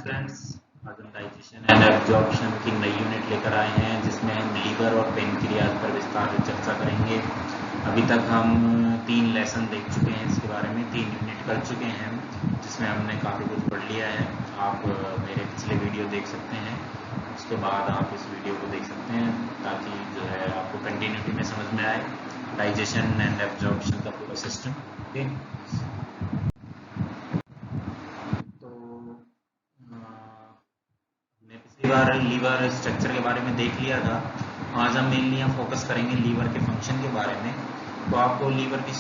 Friends, आज हम digestion and absorption की नई यूनिट लेकर आए हैं जिसमें हम लीवर और पेनक्रियाज पर विस्तार से चर्चा करेंगे। अभी तक हम 3 लेसन देख चुके हैं, इसके बारे में 3 यूनिट कर चुके हैं जिसमें हमने काफ़ी कुछ पढ़ लिया है। आप मेरे पिछले वीडियो देख सकते हैं, उसके बाद आप इस वीडियो को देख सकते हैं ताकि जो है आपको कंटिन्यूटी में समझ में आए डाइजेशन एंड एब्जॉर्प्शन का पूरा सिस्टम। ओके, हमने पिछली बार लीवर स्ट्रक्चर के बारे में देख लिया था। आज हम मेनली फोकस करेंगे लीवर के फंक्शन के बारे में। तो आपको लीवर की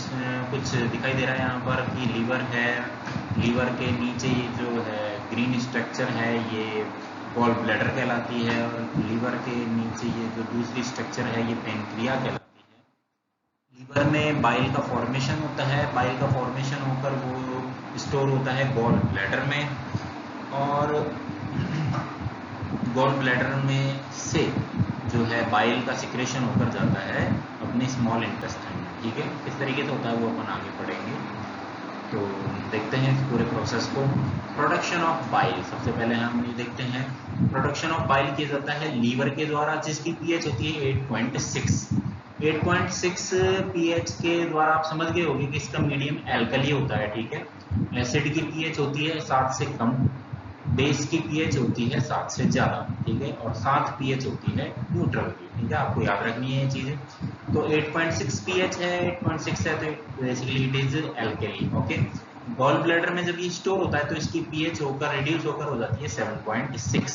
कुछ दिखाई दे रहा है यहाँ पर कि लीवर है। लीवर के नीचे ये जो है ग्रीन स्ट्रक्चर है ये गॉल ब्लैडर कहलाती है, और लीवर के नीचे ये जो दूसरी स्ट्रक्चर है ये पेनक्रिया कहलाती है। लीवर में बाइल का फॉर्मेशन होता है, बाइल का फॉर्मेशन होकर वो स्टोर होता है गॉल ब्लैडर में, और गॉल ब्लैडर में से जो है बाइल का सिक्रेशन होकर जाता है अपने स्मॉल इंटेस्टाइन में। ठीक है, किस तरीके से होता है वो अपन आगे पढ़ेंगे। तो देखते हैं इस पूरे प्रोसेस को। प्रोडक्शन ऑफ बाइल, सबसे पहले हम ये देखते हैं प्रोडक्शन ऑफ बाइल किया जाता है लीवर के द्वारा, जिसकी पीएच होती है 8.6। 8.6 पीएच के द्वारा आप समझ गए होंगे कि इसका मीडियम एल्कली होता है। ठीक है, एसिड की पीएच होती है 7 से कम, बेस की पीएच होती है 7 से ज्यादा। ठीक है, और 7 पीएच होती है न्यूट्रल की। ठीक है, आपको याद रखनी है ये चीजें। तो 8.6 पीएच है, 8.6 है तो basically it is alkali. Okay, gall bladder में जब ये स्टोर होता है तो इसकी पीएच होकर रिड्यूस होकर हो जाती है 7.6।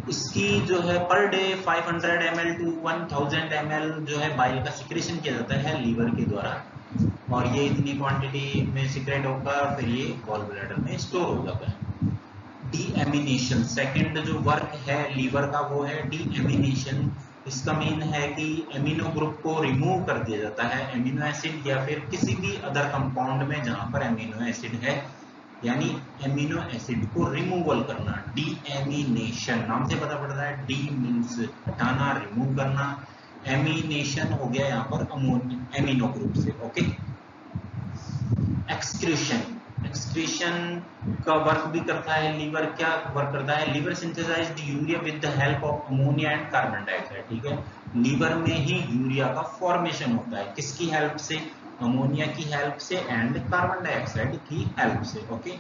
इसकी जो है per day 500 ml to 1000 ml जो है बाइल का सिक्रेशन किया जाता है लीवर के द्वारा, और ये इतनी क्वांटिटी में सिक्रेट होकर फिर ये गॉल ब्लैडर में स्टोर हो जाता है। डीएमिनेशन, सेकंड जो वर्क है लीवर का वो है डीएमिनेशन। इसका मीन है कि एमिनो ग्रुप को रिमूव कर दिया जाता है, एमिनो एसिड या फिर किसी भी अदर कंपाउंड में जहां पर एमिनो एसिड है, यानी एमिनो एसिड को रिमूवल करना। डीएमिनेशन नाम से पता पड़ता है, डी मीन्स हटाना, रिमूव करना, एमिनेशन हो गया यहाँ पर एमिनो ग्रुप से। ओके, एक्सक्रीशन, एक्सक्रीशन का वर्क भी करता है लीवर। क्या वर्क करता है? Liver synthesized urea with the help of ammonia and carbon dioxide. ठीक है, लीवर में ही यूरिया का फॉर्मेशन होता है, किसकी हेल्प से? अमोनिया की हेल्प से एंड कार्बन डाइऑक्साइड की हेल्प से। ओके,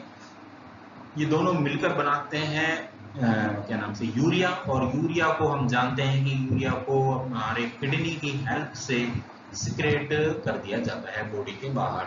ये दोनों मिलकर बनाते हैं क्या नाम से, यूरिया। और यूरिया को हम जानते हैं कि यूरिया को हमारे किडनी की हेल्प से सिक्रेट कर दिया जाता है बॉडी के बाहर।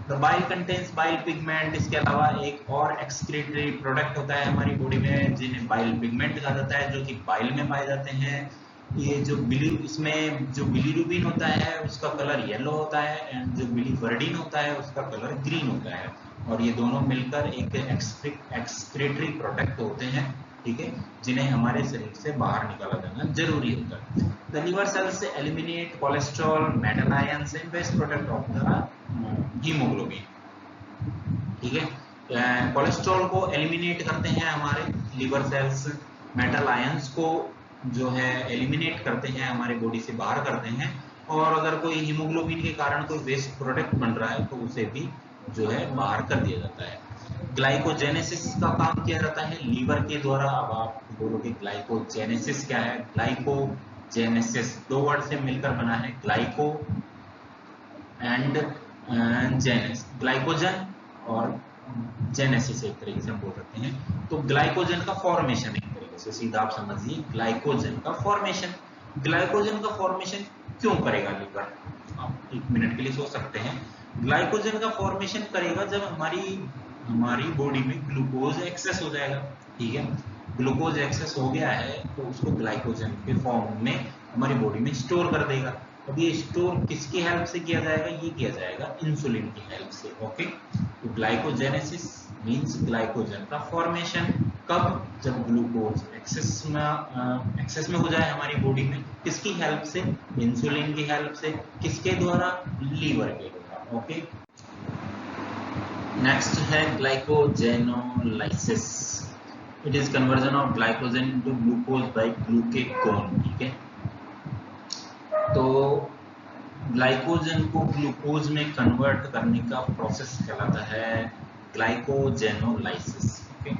The bile contains bile pigment, इसके अलावा एक और एक्सक्रीटरी प्रोडक्ट होता है हमारी बॉडी में जिन्हें बाइल पिगमेंट कहा जाता है, जो कि बाइल में पाए जाते हैं। ये जो इसमें जो बिलीरुबिन होता है उसका कलर येलो होता है, एंड जो बिलीवर्डिन होता है उसका कलर ग्रीन होता है, और ये दोनों मिलकर एक एक्सक्रीटरी प्रोडक्ट होते हैं। ठीक है, जिन्हें हमारे शरीर से बाहर निकाला जाना जरूरी होता है। The liver cells eliminate cholesterol, metal ions and waste product of the haemoglobin. ठीक है, कोलेस्ट्रॉल को एलिमिनेट करते हैं हमारे लिवर सेल्स, मेटल आयंस को जो है एलिमिनेट करते हैं, हमारे बॉडी से बाहर करते हैं, और अगर कोई हीमोग्लोबिन के कारण कोई वेस्ट प्रोडक्ट बन रहा है तो उसे भी जो है बाहर कर दिया जाता है। ग्लाइकोजेनेसिस का काम किया जाता है लीवर के द्वारा। अब आप बोलोगे ग्लाइकोजेनेसिस क्या है? ग्लाइकोजेनेसिस 2 वर्ड से मिलकर बना है, ग्लाइको एंड जेनेस, ग्लाइकोजन और जेनेसिस एक तरीके से हम बोल सकते हैं। तो ग्लाइकोजन का फॉर्मेशन, एक तरीके से सीधा आप समझिए ग्लाइकोजन का फॉर्मेशन। ग्लाइकोजन का फॉर्मेशन क्यों करेगा लीवर? आप 1 मिनट के लिए सोच सकते हैं। ग्लाइकोजन का फॉर्मेशन करेगा जब हमारी बॉडी में ग्लूकोज एक्सेस हो जाएगा। ठीक है, ग्लूकोज एक्सेस हो गया है तो उसको ग्लाइकोजन के फॉर्म में हमारी बॉडी में स्टोर कर देगा। अब ये स्टोर किसकी हेल्प से किया जाएगा? ये किया जाएगा इंसुलिन की हेल्प से। ओके, तो ग्लाइकोजेनेसिस मींस ग्लाइकोजन का फॉर्मेशन। कब? जब ग्लूकोज एक्सेस में हो जाए हमारी बॉडी में, किसकी हेल्प से? इंसुलिन की हेल्प से। किसके द्वारा? लीवर के द्वारा। ओके, नेक्स्ट है glycogenolysis. It is conversion of glycogen into glucose by glucagon. ठीक है, तो ग्लाइकोजन को ग्लूकोज में कन्वर्ट करने का प्रोसेस कहलाता है ग्लाइकोजेनोलाइसिस। ओके,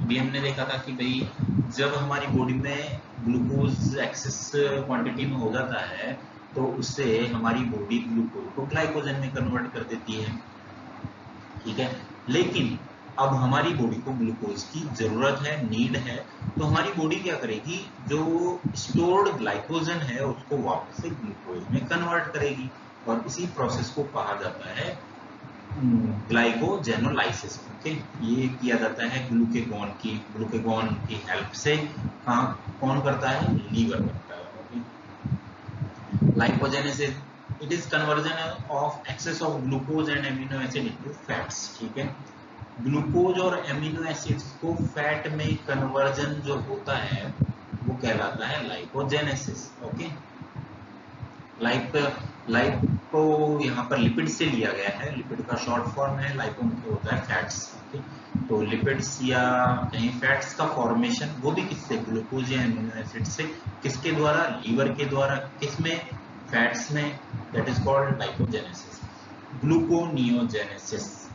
अभी हमने देखा था कि भाई जब हमारी बॉडी में ग्लूकोज एक्सेस क्वांटिटी में हो जाता है तो उससे हमारी बॉडी ग्लूकोज को ग्लाइकोजन में कन्वर्ट कर देती है, ठीक है। लेकिन अब हमारी बॉडी को ग्लूकोज की जरूरत है, नीड है, तो हमारी बॉडी क्या करेगी, जो स्टोर्ड ग्लाइकोजन है उसको वापस से ग्लूकोज में कन्वर्ट करेगी, और इसी प्रोसेस को कहा जाता है ग्लाइकोजेनोलाइसिस। ओके, ये किया जाता है ग्लूकेगॉन की हेल्प से। कौन करता है, लीवर करता है। Okay, glycogenesis it is conversion of excess of glucose and amino acid into fats, ठीक है। ग्लूकोज और एमिनो एसिड्स को फैट में कन्वर्जन जो होता है वो कहलाता है लाइपोजेनेसिस। ओके, लाइपो यहाँ पर लिपिड से लिया गया है, लिपिड का शॉर्ट फॉर्म है, लाइपो मतलब होता है फैट्स। ओके, तो लिपिड्स या कहीं फैट्स का फॉर्मेशन वो भी किससे, ग्लूकोज या एमिनो एसिड से, किसके द्वारा, लीवर के द्वारा, किसमें, फैट्स में, that is called lipogenesis. Gluconeogenesis,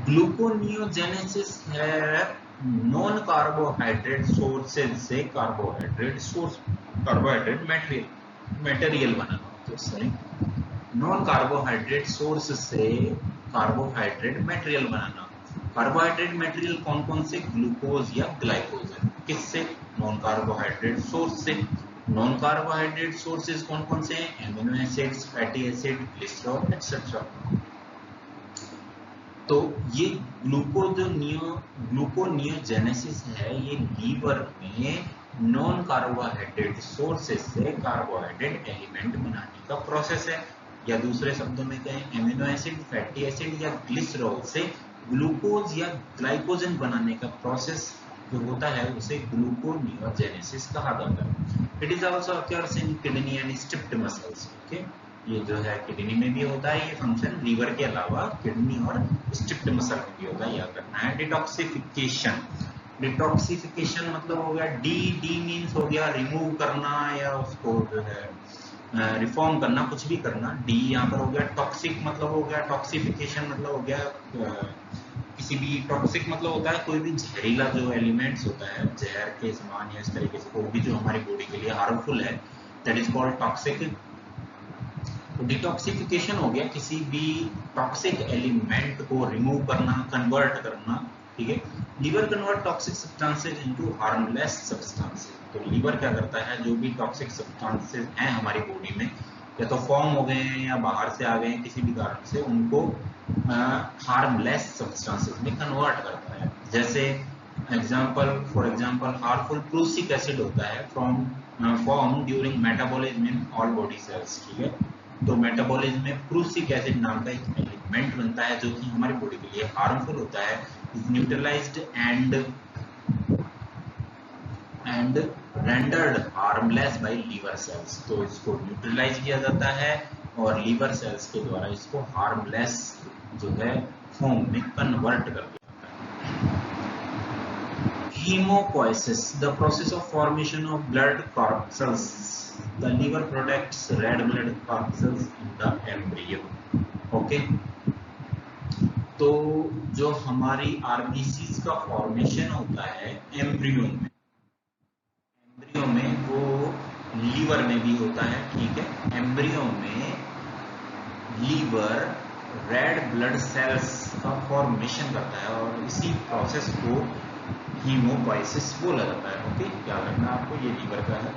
gluconeogenesis है नॉन कार्बोहाइड्रेट सोर्सेज से कार्बोहाइड्रेट मटेरियल बनाना, तो सही, नॉन कार्बोहाइड्रेट सोर्स से कार्बोहाइड्रेट मटेरियल बनाना। कार्बोहाइड्रेट मटेरियल कौन कौन से, ग्लूकोज या ग्लाइकोजन, किससे, नॉन कार्बोहाइड्रेट सोर्स से। नॉन कार्बोहाइड्रेट सोर्सेज कौन कौन से हैं, amino acids, fatty acid, glycerol etcetera. तो ये ग्लूकोनियोजेनेसिस है, ये लीवर में नॉन कार्बोहाइड्रेट सोर्सेस से कार्बोहाइड्रेट एलिमेंट बनाने का प्रोसेस है, या दूसरे शब्दों में कहें एमिनो एसिड, फैटी एसिड या ग्लिसरॉल से ग्लूकोज या ग्लाइकोजन बनाने का प्रोसेस जो होता है उसे ग्लूकोनियोजेनेसिस कहा जाता है। It is also occurs in kidney and stiffed muscles. Okay, ये जो है किडनी में भी होता है ये फंक्शन, लीवर के अलावा किडनी और स्टिफ्ड मसल में भी होता है, याद रखना है। डिटॉक्सिफिकेशन, डिटॉक्सिफिकेशन मतलब हो गया डी मीन्स हो गया रिमूव करना या उसको जो है रिफॉर्म करना, कुछ भी करना। डी यहाँ पर हो गया टॉक्सिक मतलब हो गया, टॉक्सिफिकेशन मतलब हो गया किसी भी, टॉक्सिक मतलब होता है कोई भी जहरीला जो एलिमेंट्स होता है, जहर के समान या इस तरीके से कोई भी जो हमारी बॉडी के लिए हार्मफुल है, दैट इज कॉल्ड टॉक्सिक। तो डिटॉक्सिफिकेशन हो गया किसी भी टॉक्सिक एलिमेंट को रिमूव करना, कन्वर्ट करना, ठीक है। Liver convert toxic substances into harmless substances. तो लीवर क्या करता है, जो भी टॉक्सिक सब्सटेंसेस हैं हमारी बॉडी में, या तो फॉर्म हो गए हैं या बाहर से आ गए हैं किसी भी कारण से, उनको हार्मलेस सब्सटेंसेस में कन्वर्ट करता है। जैसे for example harmful prussic acid होता है form during metabolism in all body cells, ठीक है। तो मेटाबॉलिज्म में प्रूसिक एसिड नाम का एक एलिमेंट बनता है जो कि हमारी बॉडी के लिए हार्मफुल होता है, is neutralized and rendered harmless by liver cells. तो इसको न्यूट्रलाइज किया जाता है और लीवर सेल्स के द्वारा इसको हार्मलेस जो है फॉर्म में कन्वर्ट कर दिया जाता है। Hemopoiesis, the process of formation of blood corpuscles. The liver protects red blood corpuscles in the embryo. Okay. तो जो हमारी आरबीसीज का फॉर्मेशन होता है एम्ब्रियो में वो लीवर में भी होता है, ठीक है। एम्ब्रियो में लीवर रेड ब्लड सेल्स का फॉर्मेशन करता है और इसी प्रोसेस को हीमोपोइसिस बोला जाता है। ओके, याद रखना आपको, ये लीवर का है।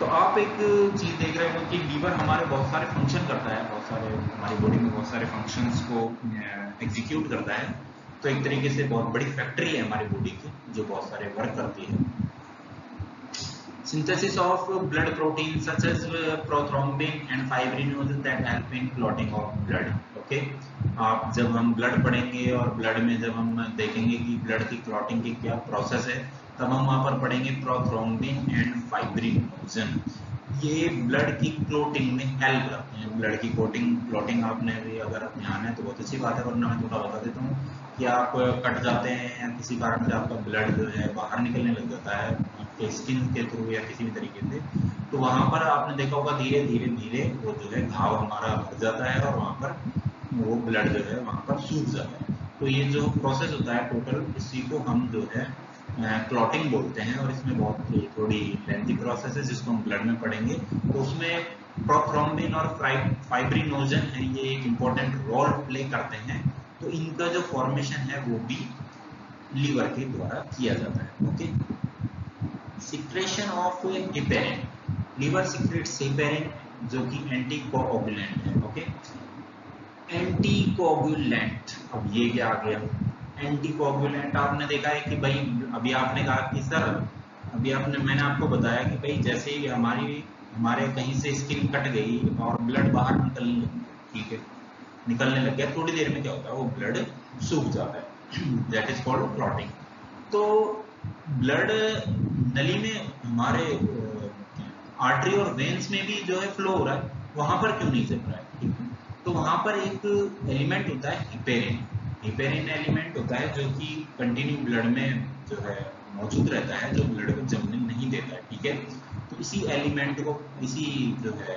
तो आप एक चीज देख रहे हो कि लीवर हमारे बहुत सारे फंक्शन करता है, बहुत सारे हमारी बॉडी में बहुत सारे फंक्शंस को एग्जीक्यूट करता है। तो एक तरीके से बहुत बड़ी फैक्ट्री है हमारी बॉडी की जो बहुत सारे वर्क करती है। Synthesis of blood proteins such as prothrombin and fibrinogen that help in clotting of blood. Okay, आप जब हम ब्लड पढ़ेंगे और ब्लड में जब हम देखेंगे कि ब्लड की क्लॉटिंग की क्या प्रोसेस है, तब हम वहाँ पर पढ़ेंगे प्रोथ्रोम्बिन एंड फाइब्रिनोजन। ये ब्लड की क्लॉटिंग में हेल्प करते हैं। ब्लड की क्लॉटिंग आपने भी अगर ध्यान है तो बहुत अच्छी बात है, वरना मैं थोड़ा बता देता हूँ कि आप कट जाते हैं या किसी कारण से आपका ब्लड जो है बाहर निकलने लग जाता है आपके स्किन के थ्रू या किसी भी तरीके से, तो वहां पर आपने देखा होगा धीरे धीरे वो जो है घाव हमारा भर जाता है और वहां पर वो ब्लड जो है वहाँ पर सूख जाता है। तो ये जो प्रोसेस होता है टोटल, इसी को हम जो है क्लॉटिंग बोलते हैं, और इसमें बहुत थोड़ी लेंथी प्रोसेस है जिसको हम ब्लड में पढ़ेंगे। तो उसमें प्रोथ्रोम्बिन और फाइब्रिनोजन है, ये एक इम्पोर्टेंट रोल प्ले करते हैं। तो इनका जो फॉर्मेशन है वो भी लीवर के द्वारा किया जाता है। Okay, secretion of heparin, liver secretes heparin जो कि एंटीकोगुलेंट है। ओके, एंटीकोगुलेंट, अब ये क्या आ गया एंटीकोगुलेंट? आपने देखा है कि भाई अभी आपने कहा कि सर, मैंने आपको बताया कि भाई जैसे ही हमारे कहीं से स्किन कट गई और ब्लड बाहर निकलने लग गया, ठीक है, निकलने लग गया, थोड़ी देर में क्या होता है, वो ब्लड सूख जाता है, दैट इज कॉल्ड क्लॉटिंग। तो ब्लड नली में हमारे आर्टरी और वेन्स में भी जो है फ्लो हो रहा है, वहां पर क्यों नहीं चल रहा है? ठीक है, तो वहां पर एक एलिमेंट होता है हेपेरिन। हेपेरिन एलिमेंट होता है जो कि कंटिन्यू ब्लड में जो है मौजूद रहता है, जो ब्लड को जमने नहीं देता है। ठीक है, तो इसी एलिमेंट को, इसी जो है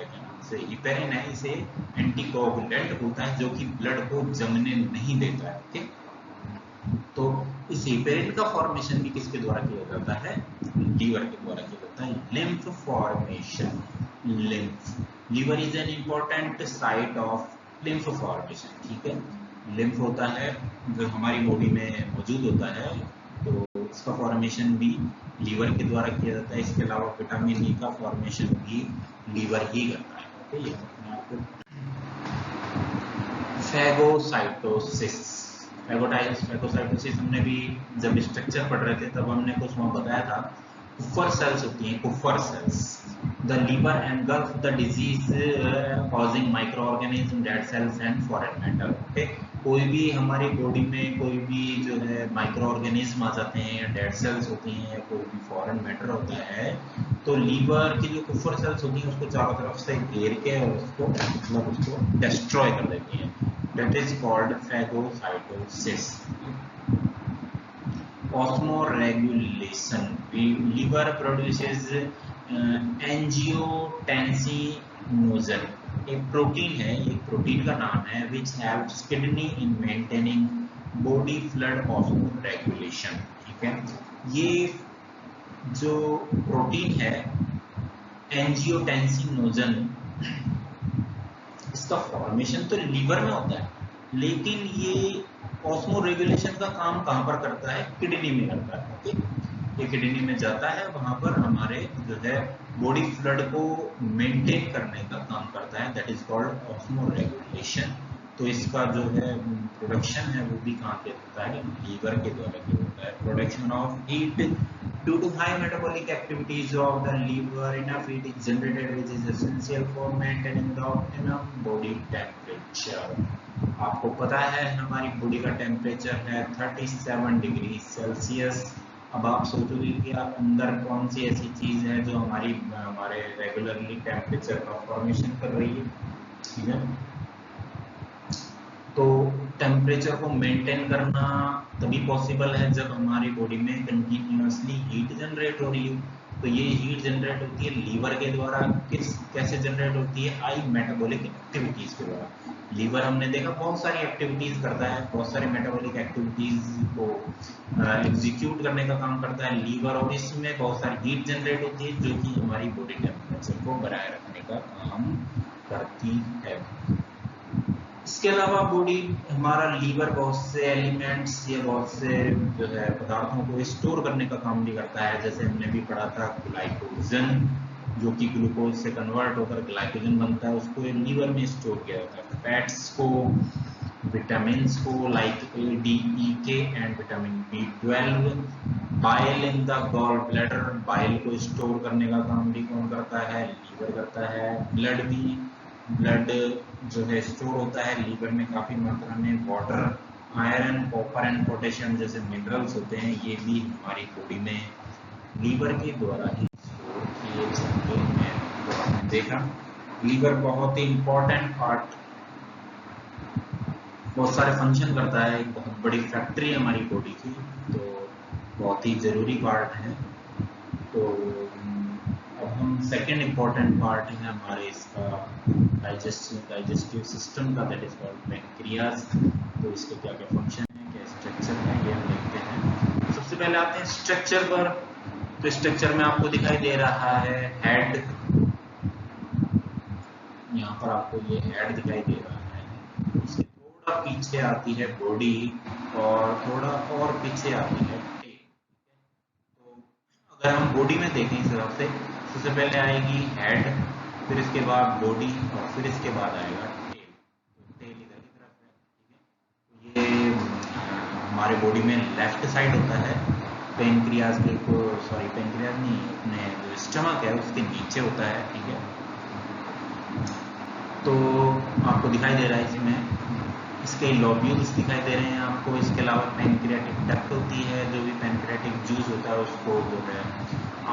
से हेपेरिन है, इसे एंटीकोगुलेंट होता है जो कि ब्लड को जमने नहीं देता है। ठीक, तो इस हेपेरिन का फॉर्मेशन भी किसके द्वारा किया जाता है? लीवर के द्वारा किया जाता है। Lymph formation, lymph, liver is an important site of lymph formation. ठीक है, लिम्फ होता है जो हमारी बॉडी में मौजूद होता है, तो इसका फॉर्मेशन भी लीवर के द्वारा किया जाता है। इसके अलावा विटामिन ई का फॉर्मेशन भी लीवर ही करता है। ओके, आपको फैगोसाइटोसिस, फैगोसाइटोसिस हमने भी जब स्ट्रक्चर पढ़ रहे थे तब हमने कुछ वहां बताया था। कुफर सेल्स होती हैं, Kupffer cells. The liver engulf the disease causing micro organism, dead cells and foreign matter. Okay, कोई भी हमारी बॉडी में कोई भी जो है माइक्रो ऑर्गेनिज्म आ जाते हैं, या डेड सेल्स होती हैं, या कोई भी फॉरेन मैटर होता है, तो लीवर की जो कुफर सेल्स होती हैं उसको चारों तरफ से घेर के और उसको मतलब उसको डिस्ट्रॉय कर देती हैं। That is called phagocytosis. Osmoregulation, liver produces angiotensinogen, एक प्रोटीन है, एक प्रोटीन का नाम है, which helps kidney in maintaining body fluid osmoregulation. ठीक है, ये जो प्रोटीन है एंजियोटेंसिनोजन, इसका फॉर्मेशन तो लीवर में होता है, लेकिन ये ऑस्मो रेगुलेशन का काम कहां पर करता है? किडनी में करता है। ओके, ये किडनी में जाता है, वहां पर हमारे जो है बॉडी फ्लड को मेंटेन करने का काम करता है, that is called osmo regulation. तो इसका जो है प्रोडक्शन है वो भी कहाँ पे होता है? लीवर के द्वारा किया होता है। Production of heat due to high metabolic activities of the liver, enough heat is generated which is essential for maintaining the optimum body temperature। आपको पता है हमारी बॉडी का टेम्परेचर है 37 डिग्री सेल्सियस। अब आप सोचोगे कि आप अंदर कौन सी ऐसी चीज है जो हमारे रेगुलरली टेम्परेचर का फॉर्मेशन कर रही है। ठीक है, तो टेम्परेचर को मेंटेन करना तभी पॉसिबल है जब हमारी बॉडी में कंटिन्यूअसली हीट जनरेट हो रही हो। तो ये हीट जनरेट होती है लीवर के द्वारा। कैसे जनरेट होती है? हाई मेटाबॉलिक एक्टिविटीज के द्वारा। लीवर हमने देखा बहुत सारी एक्टिविटीज करता है, बहुत सारी मेटाबॉलिक एक्टिविटीज को एग्जीक्यूट करने का काम करता है लीवर, और इसमें बहुत सारी हीट जनरेट होती है जो कि हमारी बॉडी टेम्परेचर को बनाए रखने का काम करती है। इसके अलावा बॉडी, हमारा लीवर बहुत से एलिमेंट्स या बहुत से जो है पदार्थों को स्टोर करने का काम भी करता है। जैसे हमने भी पढ़ा था ग्लाइकोजन, जो कि ग्लूकोज से कन्वर्ट होकर ग्लाइकोजन बनता है, उसको लीवर में स्टोर किया जाता है। फैट्स को, विटामिन को like a, D, E, K and vitamin B12। Bile in the gall bladder, bile को स्टोर करने का काम भी कौन करता है? लीवर करता है। ब्लड जो है स्टोर होता है लीवर में काफी मात्रा में। Water, iron, copper and potassium जैसे मिनरल्स होते हैं, ये भी हमारी बॉडी में लीवर के द्वारा ही स्टोर किए जाते हैं। तो आपने देखा लीवर बहुत ही इंपॉर्टेंट पार्ट, बहुत सारे फंक्शन करता है, एक बहुत बड़ी फैक्ट्री है हमारी बॉडी की, तो बहुत ही जरूरी पार्ट है। तो अब हम सेकेंड इंपॉर्टेंट पार्ट है हमारे इसका डाइजेस्टिव सिस्टम का, that is called pancreas. Pancreas. तो इसके क्या क्या फंक्शन है, क्या स्ट्रक्चर है, ये हम देखते हैं। सबसे पहले आते हैं स्ट्रक्चर पर। तो स्ट्रक्चर में आपको दिखाई दे रहा है हेड, यहाँ पर आपको ये हेड दिखाई दे रहा है। इसके थोड़ा पीछे आती है बॉडी और थोड़ा और पीछे आती है टेल। तो अगर हम बॉडी में देखें इस हिसाब से, सबसे पहले आएगी हेड, फिर इसके बाद बॉडी और फिर इसके बाद आएगा टेल। तो टेल इधर की तरफ है, ठीक है। तो ये हमारे बॉडी में लेफ्ट साइड होता है। पेनक्रियाज के को सॉरी पेनक्रियाज नहीं, अपने जो स्टमक है उसके नीचे होता है, ठीक है। तो आपको दिखाई दे रहा है इसमें इसके लोब्यूल्स दिखाई दे रहे हैं आपको। इसके अलावा पैनक्रियाटिक डक्ट होती है, जो भी पैनक्रियाटिक जूस होता है उसको जो है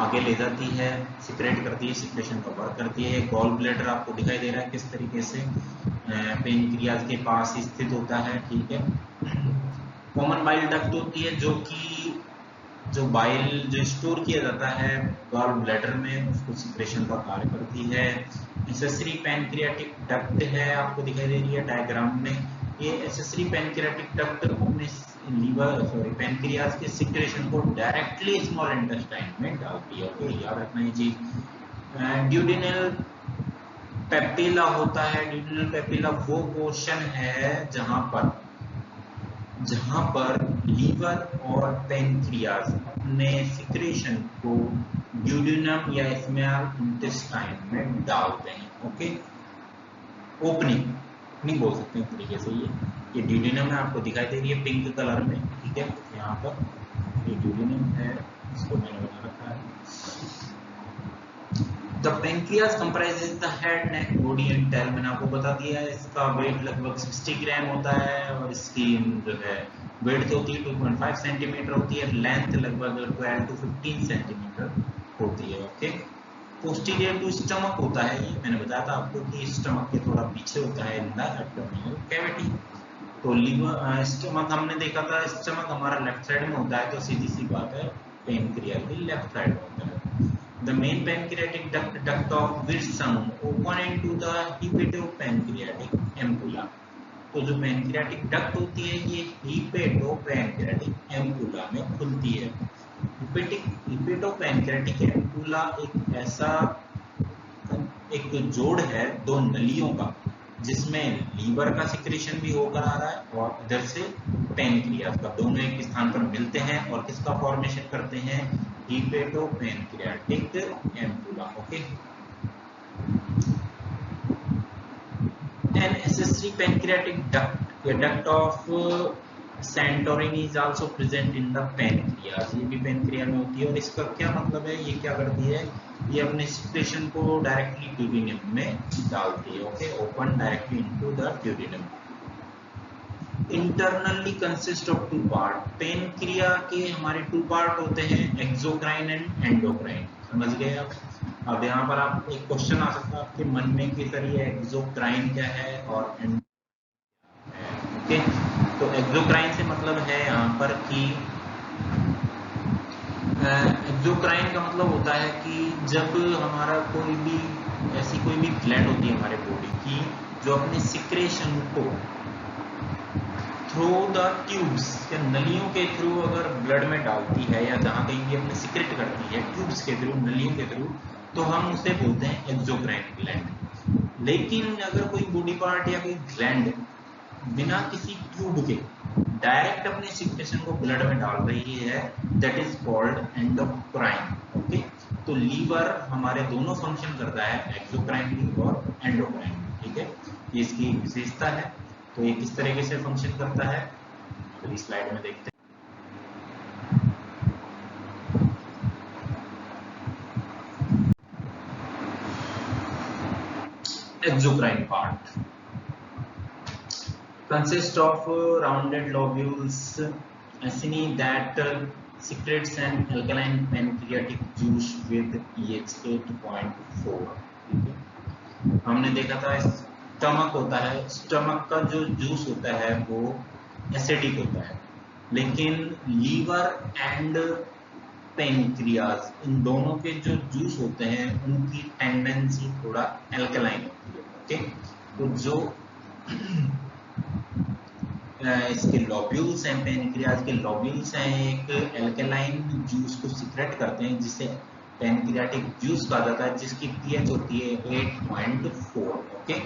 आगे ले जाती है, सिक्रेट करती है, सिक्रेशन का वर्क करती है। गॉल ब्लैडर आपको दिखाई दे रहा है किस तरीके से पैनक्रियाज के पास स्थित होता है, ठीक है। कॉमन बाइल डक्ट होती है जो कि जो बाइल जो स्टोर किया जाता है गॉल ब्लैडर में, उसको सिक्रेशन का कार्य करती है। एसेसरी पैनक्रियाटिक डक्ट है, आपको दिखाई दे रही है डायग्राम में। ये एसेसरी पैनक्रियाटिक डक्ट अपने पैनक्रियाज के सिक्रेशन को डायरेक्टली स्मॉल इंटेस्टाइन में डालती है। ओके, याद रखना ये चीज। ड्यूडिनल पेपिला होता है। ड्यूडिनल पेपिला वो पोर्शन है जहां पर लीवर और पैनक्रियाज अपने सिक्रेशन को ड्यूडिनम या स्मॉल इंटेस्टाइन में डालते हैं। ओके, ओपनिंग नहीं बोल सकते एक तरीके से। ये ड्यूडिनम है, आपको दिखाई दे रही है पिंक कलर में, ठीक है। यहाँ पर ये ड्यूडिनम है, इसको मैंने बना रखा है। The pancreas comprises the head, neck, body and tail. मैंने आपको बता दिया है इसका वेट लगभग 60 ग्राम होता है और इसकी जो है वेट होती है 2.5 सेंटीमीटर होती है, लेंथ लगभग 12 to 15 सेंटीमीटर होती है। ओके, पोस्टीरियर टू स्टमक होता है, ये मैंने बताया था आपको कि स्टमक के थोड़ा पीछे होता है इन द एब्डोमिनल कैविटी। तो लीवर स्टमक हमने देखा था, स्टमक हमारा लेफ्ट साइड में होता है, तो सीधी सी बात है पेनक्रियाज भी लेफ्ट साइड में होता है। The main pancreatic duct of Wirsung open into the hepatopancreatic ampulla। तो जो पैनक्रियाटिक डक्ट होती है ये हिपेटोपैनक्रियाटिक एम्पुला में खुलती है। हिपेटोपैनक्रियाटिक एम्पुला एक ऐसा एक जोड़ है दो नलियों का, जिसमें लीवर का सिक्रेशन भी होकर आ रहा है और इधर से पैनक्रियाज का, दोनों एक स्थान पर मिलते हैं और किसका फॉर्मेशन करते हैं, hepatopancreatic ampulla. Okay, an accessory pancreatic duct of Santorini is also present in the pancreas। ये भी पैनक्रिया में होती है और इसका क्या मतलब है, ये क्या करती है, ये अपने सिक्रेशन को डायरेक्टली ड्यूडिनम में डालती है। Okay, open directly into the duodenum. Internally consist of two part. Pancreas के हमारे टू पार्ट होते हैं, एक्सोक्राइन एंड एंडोक्राइन। समझ गए आप? अब यहाँ पर आप एक क्वेश्चन आ सकता है आपके मन में कि सर ये एक्सोक्राइन क्या है और ओके, तो एक्सोक्राइन से मतलब है यहाँ पर कि एक्सोक्राइन का मतलब होता है कि जब हमारा कोई भी ऐसी कोई भी ग्लैंड होती है हमारे बॉडी की जो अपने सिक्रेशन को थ्रू द ट्यूब्स या नलियों के थ्रू अगर ब्लड में डालती है या जहां कहीं भी अपने सिक्रेट करती है ट्यूब्स के थ्रू, नलियों के थ्रू, तो हम उसे बोलते हैं एक्सोक्राइन ग्लैंड। लेकिन अगर कोई बॉडी पार्ट या कोई ग्लैंड बिना किसी ट्यूब के डायरेक्ट अपने सिक्रेशन को ब्लड में डाल रही है, that is called endocrine. Okay, तो लीवर हमारे दोनों फंक्शन करता है, एक्सोक्राइन भी और एंडोक्राइन भी, ठीक है। ये इसकी विशेषता है। तो ये किस तरीके से फंक्शन करता है अगली स्लाइड में देखते हैं। Exocrine part consists of rounded lobules acini that secretes an alkaline pancreatic juice with pH 8.4। हमने देखा था स्टमक होता है, स्टमक का जो जूस होता है वो एसिडिक होता है, लेकिन लीवर एंड पैनक्रियाज इन दोनों के जो जूस होते हैं उनकी टेंडेंसी थोड़ा एल्कलाइन होती है। ओके, तो जो इसके लोब्यूल्स हैं, पेनक्रियाज के लोब्यूल्स हैं, एक एल्केलाइन जूस को सीक्रेट करते हैं जिसे पेनक्रियाटिक जूस कहा जाता है, जिसकी पीएच होती है 8.4। Okay,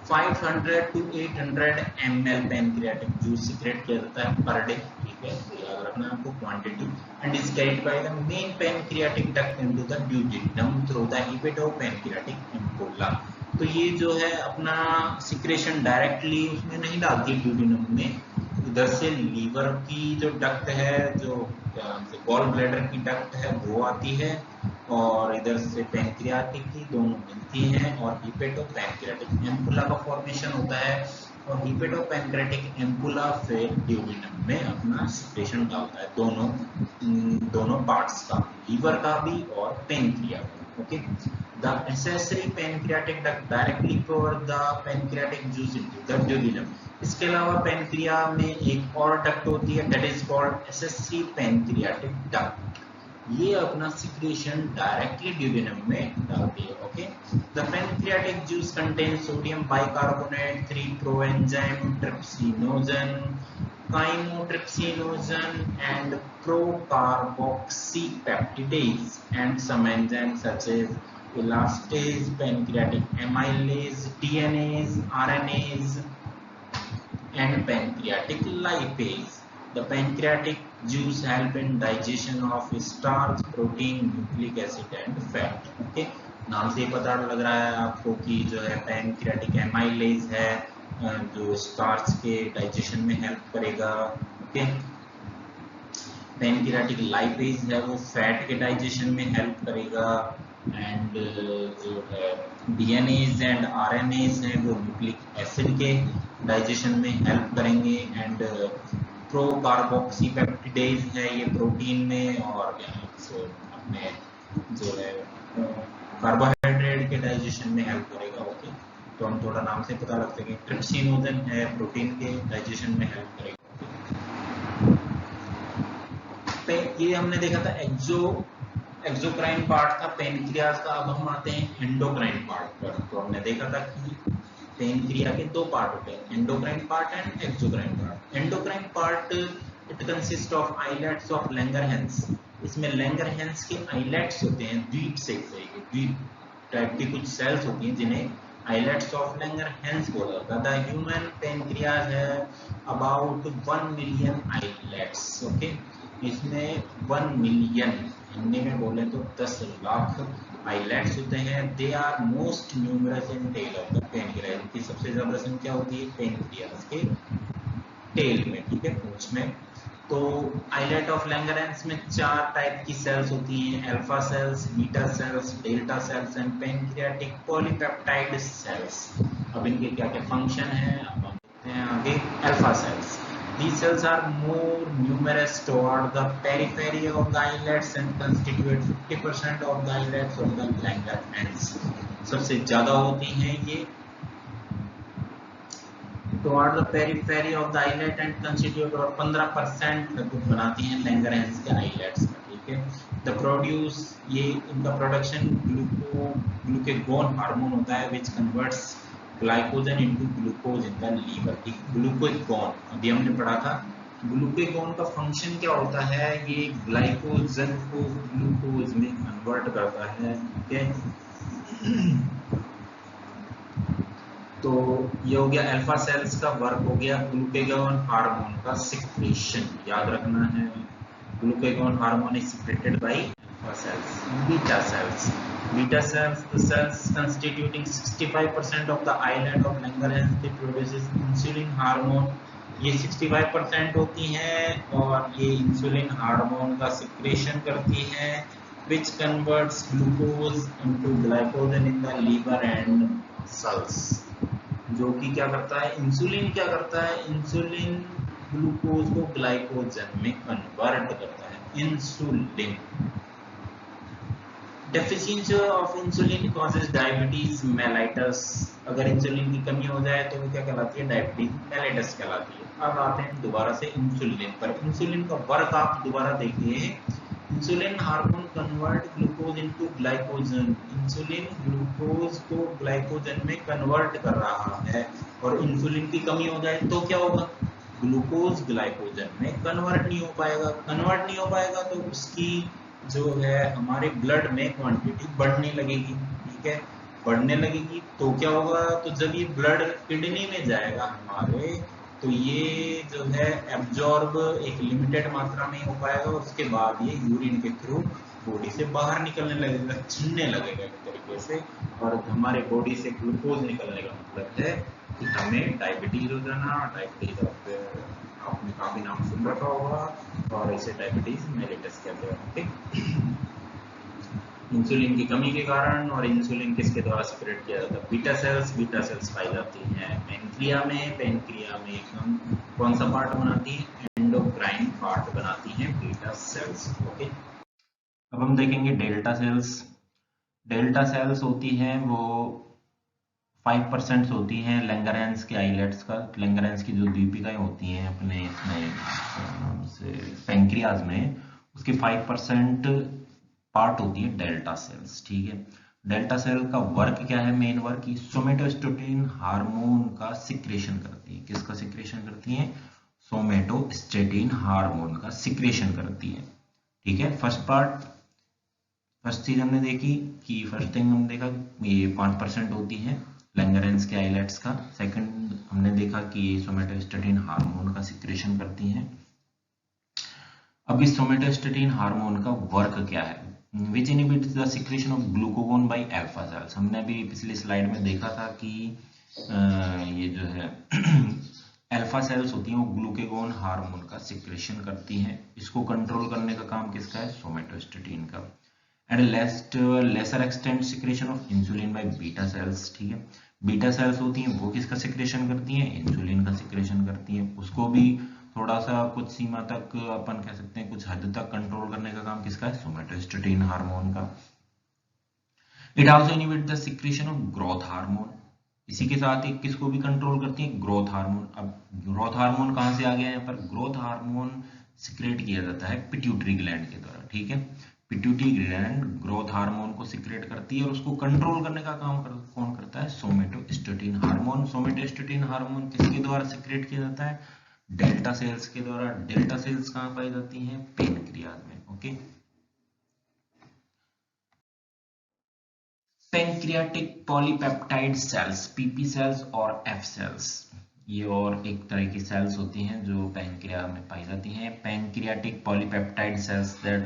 500 to 800 ml pancreatic juice secrete किया जाता है पर डे, ठीक है, याद रखना आपको quantity, and is carried by the main pancreatic duct into the duodenum through the hepatopancreatic ampulla. तो ये जो है अपना सिक्रेशन डायरेक्टली उसमें नहीं डालती ड्यूडेनम में, इधर से लीवर की जो डक्ट है, जो गॉल ब्लैडर की डक्ट है वो आती है, और इधर से पेनक्रियाटिक की दोनों मिलती हैं और हिपेटोपेनक्रियाटिक एम्पुला का फॉर्मेशन होता है, और हिपेटोपेनक्रियाटिक एम्पुला फिर ड्यूडेनम में अपना सिक्रेशन डालता है, दोनों पार्ट्स का, लीवर का भी और पेनक्रिया का। Okay, the accessory pancreatic duct directly for the pancreatic juice into the duodenum. इसके अलावा पेनक्रिया में एक और डक्ट होती है, that is called accessory pancreatic duct, ये अपना सिक्रेशन डायरेक्टली ड्यूडेनम में डालती है। Okay, the pancreatic juice contains sodium bicarbonate, 3-proenzyme trypsinogen, chymotrypsinogen and procarboxypeptidase, and some enzymes such as elastase, pancreatic amylase, DNase, RNase and pancreatic lipase. The pancreatic juice help in digestion of starch, protein, nucleic acid and fat. Okay, नाम से पता लग रहा है आपको कि जो है पैनक्रियाटिक एमाइलेज है जो स्टार्च के डाइजेशन में हेल्प करेगा। ओके, पैनक्रियाटिक लाइपेज है वो फैट के डाइजेशन में हेल्प करेगा, एंड जो है डीएनएज एंड आरएनएज है वो न्यूक्लिक एसिड के डाइजेशन में हेल्प करेंगे, एंड प्रोकार्बोक्सीपेप्टिडेज है ये प्रोटीन में और अपने जो है कार्बोहाइड्रेट के डाइजेशन में हेल्प करेगा। ओके, तो हम थोड़ा नाम से पता लग सके, ट्रिप्सिनोजन है प्रोटीन के डाइजेशन में हेल्प करेगा। ये हमने देखा था एक्सोक्राइन पार्ट था पेनक्रियाज का। अब हम आते हैं एंडोक्राइन पार्ट पर। तो हमने देखा था कि पेनक्रिया के दो पार्ट होते हैं, endocrine part and exocrine part. Endocrine part it consist of islets of Langerhans. इसमें लैंगरहैंस के आइलेट्स होते हैं, द्वीप टाइप की कुछ सेल्स होती हैं जिन्हें आइलेट्स ऑफ लैंगरहैंस बोला जाता है। द ह्यूमन पेनक्रियाज है अबाउट 1 मिलियन आइलेट्स। ओके, इसमें 1 मिलियन, हिंदी में बोले तो 10 लाख आइलेट्स होते हैं। They are most numerous in tail of the pancreas. इनकी सबसे ज्यादा संख्या होती है पेनक्रियाज के टेल में, ठीक है, पूंछ में। तो आइलेट ऑफ लैंगरहैंस में 4 टाइप की सेल्स होती हैं, alpha cells, beta cells, delta cells and pancreatic polypeptide cells. अब इनके क्या क्या फंक्शन है अब हम देखते हैं आगे। Alpha cells, these cells are more numerous toward the periphery of the islets and constitute 50% of the islets of the Langerhans। सबसे ज्यादा होती हैं ये toward the periphery of the islet and constitute और 15% लगभग बनाती हैं Langerhans के islets में, ठीक है। The produce, ये इनका प्रोडक्शन ग्लूकेगोन हार्मोन होता है which converts glycogen into glucose in the liver. Glucagon अभी हमने पढ़ा था। ग्लूकेगोन का फंक्शन क्या होता है, ये ग्लाइकोजन को ग्लूकोज में कन्वर्ट करता है, ठीक है। तो ये हो गया अल्फा सेल्स का वर्क, हो गया ग्लूकेगोन हार्मोन का सिक्रेशन, याद रखना है। Glucagon hormone is secreted by alpha cells. Beta sales, beta cells, the cells constituting 65% of the islet of Langerhans, they produces insulin hormone। ये 65% होती हैं और ये इंसुलिन हार्मोन का सिक्रेशन करती हैं which converts glucose into glycogen in the liver and muscles। जो कि क्या करता है, इंसुलिन क्या करता है, इंसुलिन ग्लूकोज को ग्लाइकोजन में कन्वर्ट करता है, insulin. Deficiency of insulin causes diabetes mellitus. अगर इंसुलिन की कमी हो जाए तो वो क्या कहलाती है, डायबिटीज मेलाइटस कहलाती है। अब आते हैं दोबारा से इंसुलिन पर। इंसुलिन का वर्क आप दोबारा देखिए insulin hormone convert glucose into glycogen. Insulin glucose को ग्लाइकोजन में कन्वर्ट कर रहा है, और इंसुलिन की कमी हो जाए तो क्या होगा, ग्लूकोज ग्लाइकोजन में कन्वर्ट नहीं हो पाएगा। कन्वर्ट नहीं हो पाएगा तो उसकी जो है हमारे ब्लड में क्वांटिटी बढ़ने लगेगी, ठीक है, बढ़ने लगेगी तो क्या होगा, तो जब ये ब्लड किडनी में जाएगा हमारे, तो ये जो है एब्जॉर्ब एक लिमिटेड मात्रा में ही हो पाएगा, उसके बाद ये यूरिन के थ्रू बॉडी से बाहर निकलने लगेगा, छिड़ने लगेगा एक तरीके से, और हमारे बॉडी से ग्लूकोज निकलने का मतलब है कि हमें डायबिटीज हो जाना। डायबिटीज आपने काफी नाम सुन रखा होगा, और इसे डायबिटीज मेलिटस कहते हैं। ठीक, इंसुलिन की कमी के कारण, और इंसुलिन किसके द्वारा सिक्रेट किया जाता है, बीटा सेल्स पाई जाती हैं पेनक्रिया में। पेनक्रिया में एकदम कौन सा पार्ट बनाती है, एंडोक्राइन पार्ट बनाती हैं बीटा सेल्स। ओके, अब हम देखेंगे डेल्टा सेल्स। डेल्टा सेल्स होती हैं वो 5% होती हैं लैंगरेंस के आइलेट्स का। लैंगरेंस की जो दीपिकाएं होती हैं अपने इसमें पेनक्रियाज में, उसकी 5% पार्ट होती है डेल्टा सेल्स, ठीक है। डेल्टा सेल का वर्क क्या है, मेन वर्क, सोमेटोस्टेटिन हार्मोन का सिक्रेशन करती है। किसका सिक्रेशन करती है, सोमेटोस्टेटिन हार्मोन का सिक्रेशन करती है, ठीक है। फर्स्ट चीज हमने देखी कि फर्स्ट थिंग हमने देखा ये 5% होती है लैंगरेंस के आइलेट्स का। सेकंड हमने देखा कि ये सोमेटोस्टेटिन हार्मोन का सिक्रेशन करती हैं। अब इस सोमेटोस्टेटिन हार्मोन का वर्क क्या है, which inhibits the secretion of glucagon by alpha cells. हमने अभी पिछली स्लाइड में देखा था कि ये जो है अल्फा सेल्स होती हैं वो ग्लूकागोन हार्मोन का सिक्रेशन करती हैं। इसको कंट्रोल करने का काम किसका है, सोमेटोस्टेटिन का। And lesser extent secretion of insulin by beta cells, ठीक है। बीटा सेल्स होती हैं वो किसका सिक्रेशन करती हैं, इंसुलिन का सिक्रेशन करती हैं। उसको भी थोड़ा सा कुछ सीमा तक अपन कह सकते हैं कुछ हद तक कंट्रोल करने का काम किसका है, सोमेटोस्टेटिन हार्मोन का। It also inhibit the secretion of growth hormone. इसी के साथ ही किसको भी कंट्रोल करती है, ग्रोथ हार्मोन। अब ग्रोथ हार्मोन कहां से आ गया यहाँ पर, ग्रोथ हार्मोन सिक्रेट किया जाता है पिट्यूटरी ग्लैंड के द्वारा, ठीक है। पिट्यूटरी ग्लैंड ग्रोथ हार्मोन को सिक्रेट करती है, और उसको कंट्रोल करने का काम कौन करता है, सोमेटोस्टेटिन हार्मोन। सोमेटोस्टेटिन हार्मोन किसके द्वारा सिक्रेट किया जाता है, डेल्टा सेल्स के द्वारा। डेल्टा सेल्स कहां पाई जाती हैं, पेनक्रियाज में, okay. Pancreatic polypeptide cells, PP cells और एफ सेल्स, ये और एक तरह की सेल्स होती हैं जो पैंक्रिया में पाई जाती हैं। Pancreatic polypeptide cells that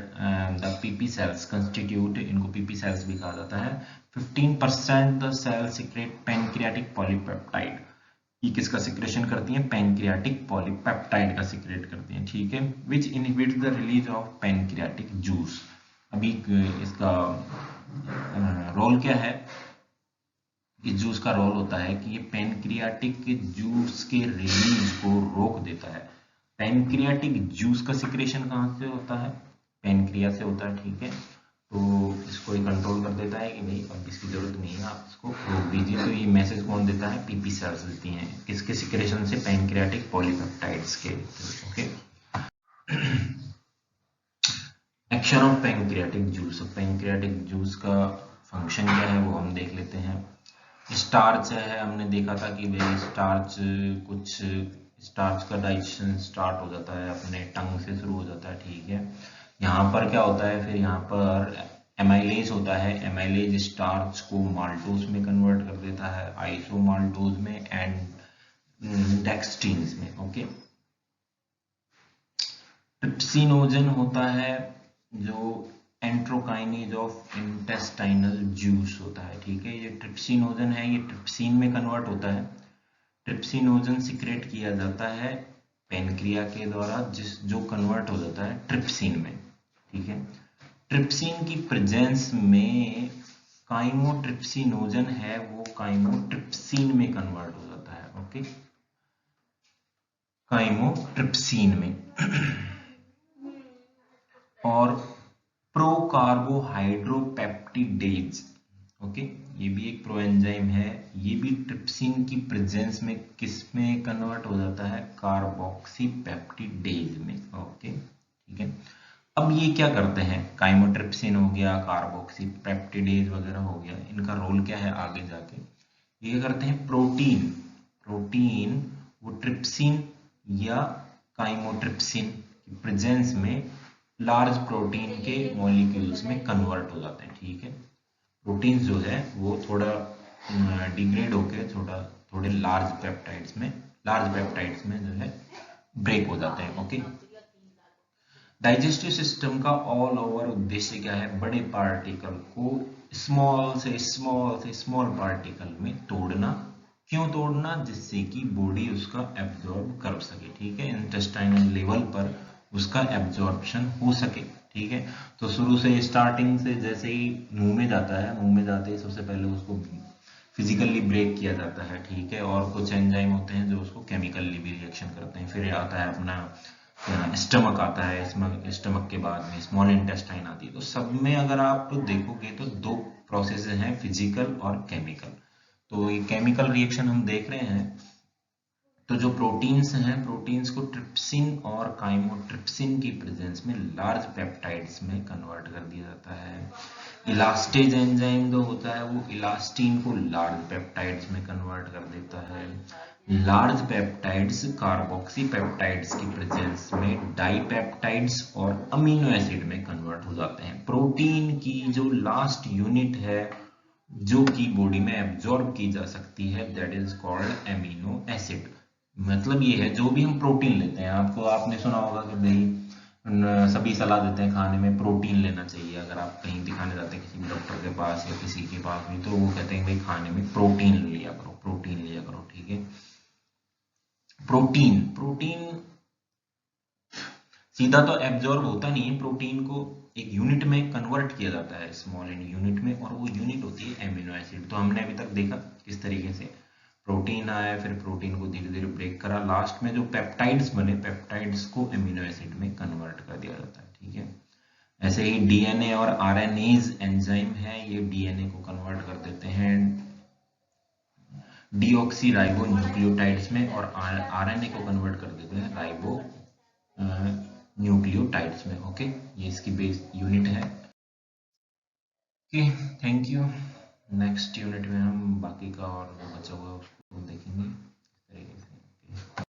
the PP cells constitute, इनको पीपी सेल्स भी कहा जाता है। 15% the cell secrete pancreatic polypeptide. ये किसका सिक्रेशन करती हैं, पैंक्रियाटिक पॉलीपेप्टाइड का सिक्रेट करती हैं, ठीक है। Which inhibits the release of pancreatic juice. अभी इसका रोल क्या है, इस जूस का रोल होता है कि ये पैनक्रियाटिक जूस के रिलीज को रोक देता है। पैनक्रियाटिक जूस का सिक्रेशन कहाँ से होता है, पैनक्रिया से होता है, ठीक है। तो इसको ही कंट्रोल कर देता है कि भाई अब इसकी जरूरत नहीं है, आप इसको रोक दीजिए। तो ये मैसेज कौन देता है, पीपी सेल्स देती हैं, किसके सिक्रेशन से, पैनक्रियाटिक पॉलीपेप्टाइड्स के, okay. Action of pancreatic juice. Pancreatic juice का फंक्शन क्या है वो हम देख लेते हैं। स्टार्च है, हमने देखा था कि भाई स्टार्च का डाइजेशन स्टार्ट हो जाता है अपने टंग से शुरू हो जाता है, ठीक है। यहाँ पर क्या होता है, फिर यहाँ पर एमाइलेज होता है। एमाइलेज स्टार्च को माल्टोज में कन्वर्ट कर देता है, आइसोमाल्टोज में एंड डेक्सट्रीन्स में, ओके। ट्रिप्सिनोजन होता है जो एंट्रोकाइनेज ऑफ इंटेस्टाइनल जूस होता है, ठीक है। ये ट्रिप्सिनोजन है, ये ट्रिप्सिन में कन्वर्ट होता है। ट्रिप्सिनोजन सिक्रेट किया जाता है पेनक्रिया के द्वारा, जो कन्वर्ट हो जाता है ट्रिप्सिन में, ठीक है। ट्रिप्सिन की प्रेजेंस में काइमोट्रिप्सिनोजन है, वो काइमोट्रिप्सिन में कन्वर्ट हो जाता है, ओके, काइमोट्रिप्सिन में। और प्रोकार्बोहाइड्रोपेप्टिडेज, ओके, ये भी एक प्रोएंजाइम है, ये भी ट्रिप्सिन की प्रेजेंस में किस में कन्वर्ट हो जाता है, कार्बोक्सीपेप्टिडेज में, ओके, ठीक है। अब ये क्या करते हैं, काइमोट्रिप्सिन हो गया, कार्बोक्सी पेप्टिडेज वगैरह हो गया, इनका रोल क्या है आगे जाके, ये करते हैं प्रोटीन, प्रोटीन वो ट्रिप्सिन या काइमोट्रिप्सिन की प्रेजेंस में लार्ज प्रोटीन के मॉलिक्यूल्स में कन्वर्ट हो जाते हैं, ठीक है। प्रोटीन्स जो है वो थोड़ा डिग्रेड होकर थोड़े लार्ज पेप्टाइड्स में जो है ब्रेक हो जाते हैं, ओके। डाइजेस्टिव सिस्टम का ऑल ओवर उद्देश्य क्या है, बड़े पार्टिकल को स्मॉल पार्टिकल में तोड़ना। क्यों तोड़ना, जिससे कि बॉडी उसका एब्जॉर्ब कर सके, ठीक है, इंटेस्टाइनल लेवल पर उसका एब्जॉर्प्शन हो सके, ठीक है। तो शुरू से स्टार्टिंग से जैसे ही मुंह में जाता है, मुंह में जाते ही सबसे पहले उसको फिजिकली ब्रेक किया जाता है, ठीक है, और कुछ एंजाइम होते हैं जो उसको केमिकली भी रिएक्शन करते हैं। फिर आता है अपना स्टमक आता है, स्टमक के बाद में स्मॉल इंटेस्टाइन आती है। तो सब में अगर आप देखोगे तो दो प्रोसेस हैं, फिजिकल और केमिकल। तो ये केमिकल रिएक्शन हम देख रहे हैं। तो जो प्रोटीन्स हैं, प्रोटीन्स को ट्रिप्सिन और काइमोट्रिप्सिन की प्रेजेंस में लार्ज पेप्टाइड्स में कन्वर्ट कर दिया जाता है। इलास्टेज एंजाइम जो होता है वो इलास्टीन को लार्ज पेप्टाइड्स में कन्वर्ट कर देता है। लार्ज पेप्टाइड्स कार्बोक्सी पेप्टाइड्स की प्रेजेंस में डाइपेप्टाइड्स और अमीनो एसिड में कन्वर्ट हो जाते हैं। प्रोटीन की जो लास्ट यूनिट है जो कि बॉडी में एब्जॉर्ब की जा सकती है, that is called amino acid. मतलब ये है, जो भी हम प्रोटीन लेते हैं, आपने सुना होगा कि भाई सभी सलाह देते हैं खाने में प्रोटीन लेना चाहिए। अगर आप कहीं दिखाने जाते हैं किसी डॉक्टर के पास या किसी के पास भी, तो वो कहते हैं भाई खाने में प्रोटीन लिया करो, प्रोटीन लिया करो, ठीक है। प्रोटीन प्रोटीन सीधा तो एब्जॉर्ब होता नहीं है, प्रोटीन को एक यूनिट में कन्वर्ट किया जाता है, स्मॉल यूनिट में, और वो यूनिट होती है एमिनो एसिड। तो हमने अभी तक देखा किस तरीके से प्रोटीन आया, फिर प्रोटीन को धीरे धीरे ब्रेक करा, लास्ट में जो पेप्टाइड्स बने, पेप्टाइड्स को एमिनो एसिड में कन्वर्ट कर दिया जाता है, ठीक है। ऐसे ही डीएनए और आरएनएज एंजाइम है, ये डीएनए को कन्वर्ट कर देते हैं डीऑक्सी राइबो न्यूक्लियोटाइड्स में, और आरएनए को कन्वर्ट कर देते हैं राइबो न्यूक्लियोटाइड्स में, ओके। ये इसकी बेस यूनिट है, okay. Thank you. Next unit में हम बाकी का और जो बचा हुआ है उसको देखेंगे इस तरीके से।